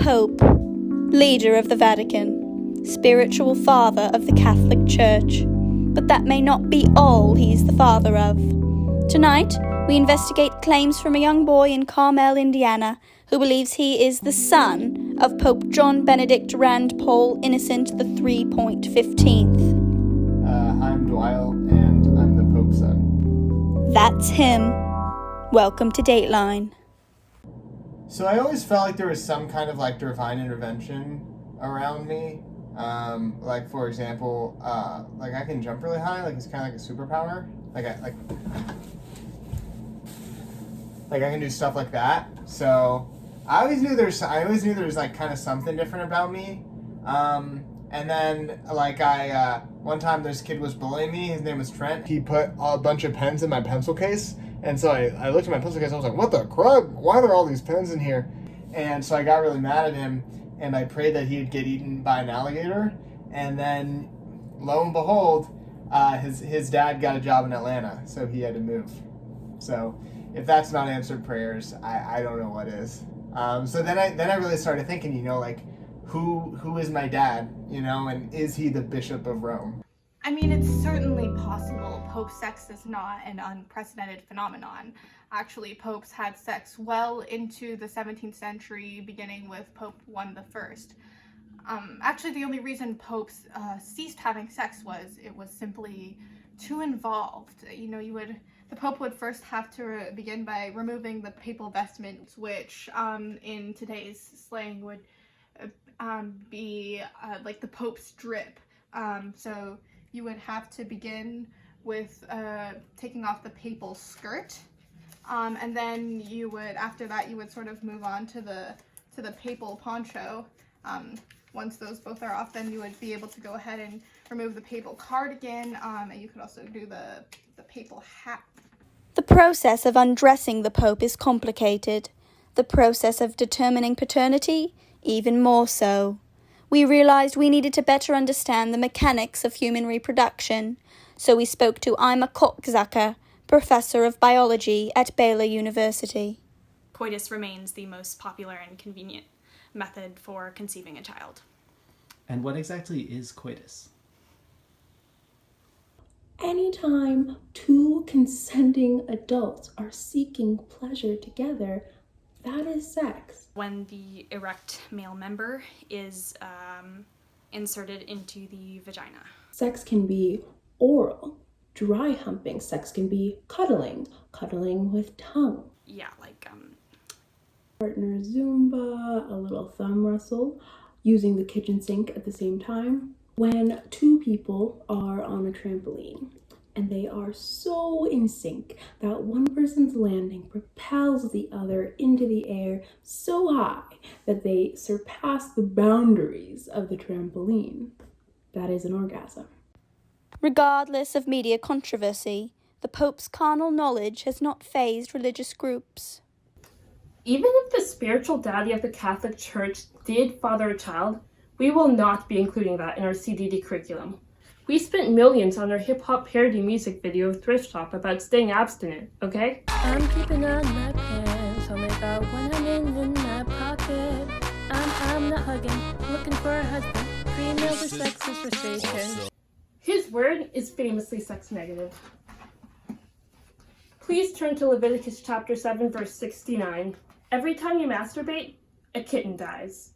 Pope, leader of the Vatican, spiritual father of the Catholic Church. But that may not be all he's the father of. Tonight, we investigate claims from a young boy in Carmel, Indiana, who believes he is the son of Pope John Benedict Rand Paul Innocent the 3.15th. I'm Dwyle, and I'm the Pope's son. That's him. Welcome to Dateline. So I always felt like there was some kind of divine intervention around me. For example, I can jump really high, it's kind of like a superpower. I can do stuff like that. So I always knew there was kind of something different about me. And then one time this kid was bullying me. His name was Trent. He put a bunch of pens in my pencil case. And so I looked at my pencil case and I was like, what the crud? Why are there all these pens in here? And so I got really mad at him and I prayed that he'd get eaten by an alligator. And then lo and behold, his dad got a job in Atlanta, so he had to move. So if that's not answered prayers, I don't know what is. So then I really started thinking, who is my dad, and is he the Bishop of Rome? I mean, it's certainly possible Pope sex is not an unprecedented phenomenon. Actually, popes had sex well into the 17th century, beginning with Pope I. Actually, the only reason popes ceased having sex was it was simply too involved. The Pope would first have to begin by removing the papal vestments, which in today's slang would be like the Pope's drip. So you would have to begin with taking off the papal skirt, and then after that you would sort of move on to the papal poncho. Once those both are off, then you would be able to go ahead and remove the papal cardigan, and you could also do the papal hat. The process of undressing the Pope is complicated. The process of determining paternity, even more so. We realized we needed to better understand the mechanics of human reproduction, so we spoke to Ima Kochzacker, professor of biology at Baylor University. Coitus remains the most popular and convenient method for conceiving a child. And what exactly is coitus? Anytime two consenting adults are seeking pleasure together, that is sex. When the erect male member is inserted into the vagina. Sex can be oral, dry humping. Sex can be cuddling with tongue. Yeah, Partner Zumba, a little thumb wrestle, using the kitchen sink at the same time. When two people are on a trampoline and they are so in sync that one person's landing propels the other into the air so high that they surpass the boundaries of the trampoline, that is an orgasm. Regardless of media controversy, the Pope's carnal knowledge has not fazed religious groups. Even if the spiritual daddy of the Catholic Church did father a child, we will not be including that in our CDD curriculum. We spent millions on our hip-hop parody music video Thrift Shop about staying abstinent, okay? I'm keeping on my pants, only got 100 in my pocket. I'm not hugging, looking for a husband. 3 meals of sex is forsaken. His word is famously sex negative. Please turn to Leviticus chapter 7, verse 69. Every time you masturbate, a kitten dies.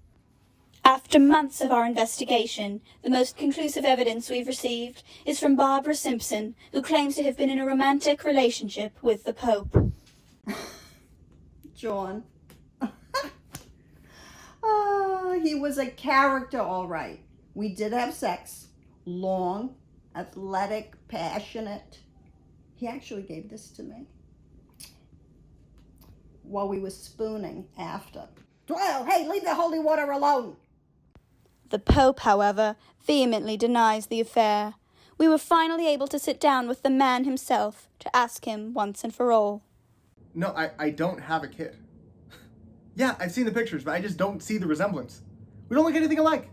After months of our investigation, the most conclusive evidence we've received is from Barbara Simpson, who claims to have been in a romantic relationship with the Pope. John. He was a character, all right. We did have sex. Long, athletic, passionate. He actually gave this to me while we were spooning after. Well, hey, leave the holy water alone. The Pope, however, vehemently denies the affair. We were finally able to sit down with the man himself to ask him once and for all. No, I don't have a kid. Yeah, I've seen the pictures, but I just don't see the resemblance. We don't look anything alike.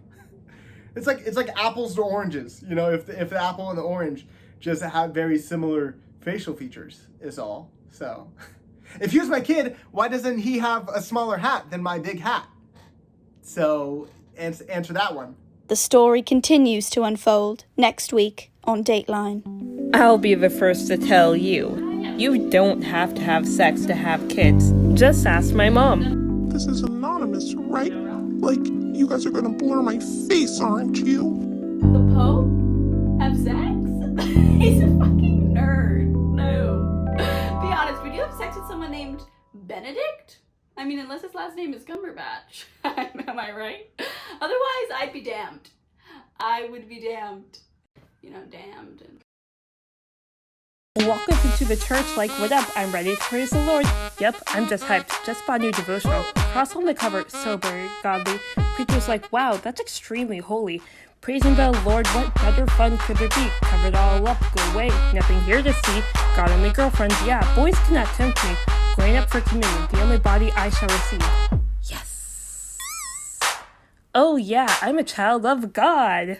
It's like apples to oranges. If the apple and the orange just have very similar facial features is all. So, if he was my kid, why doesn't he have a smaller hat than my big hat? So answer that one. The story continues to unfold next week on Dateline. I'll be the first to tell you. You don't have to have sex to have kids. Just ask my mom. This is anonymous, right? Like, you guys are gonna blur my face, aren't you? The Pope? Have sex? He's a fucking nerd. No. Be honest, would you have sex with someone named Benedict? I mean, unless his last name is Cumberbatch. Am I right? Otherwise, I'd be damned. I would be damned. You know, damned. Welcome into the church, like, what up? I'm ready to praise the Lord. Yep, I'm just hyped. Just bought a new devotional. Cross on the cover, sober, godly. Preacher's like, wow, that's extremely holy. Praising the Lord, what better fun could there be? Covered all up, go away. Nothing here to see. Got only girlfriends, yeah, boys cannot tempt me. Going up for communion, the only body I shall receive. Yes! Oh yeah, I'm a child of God!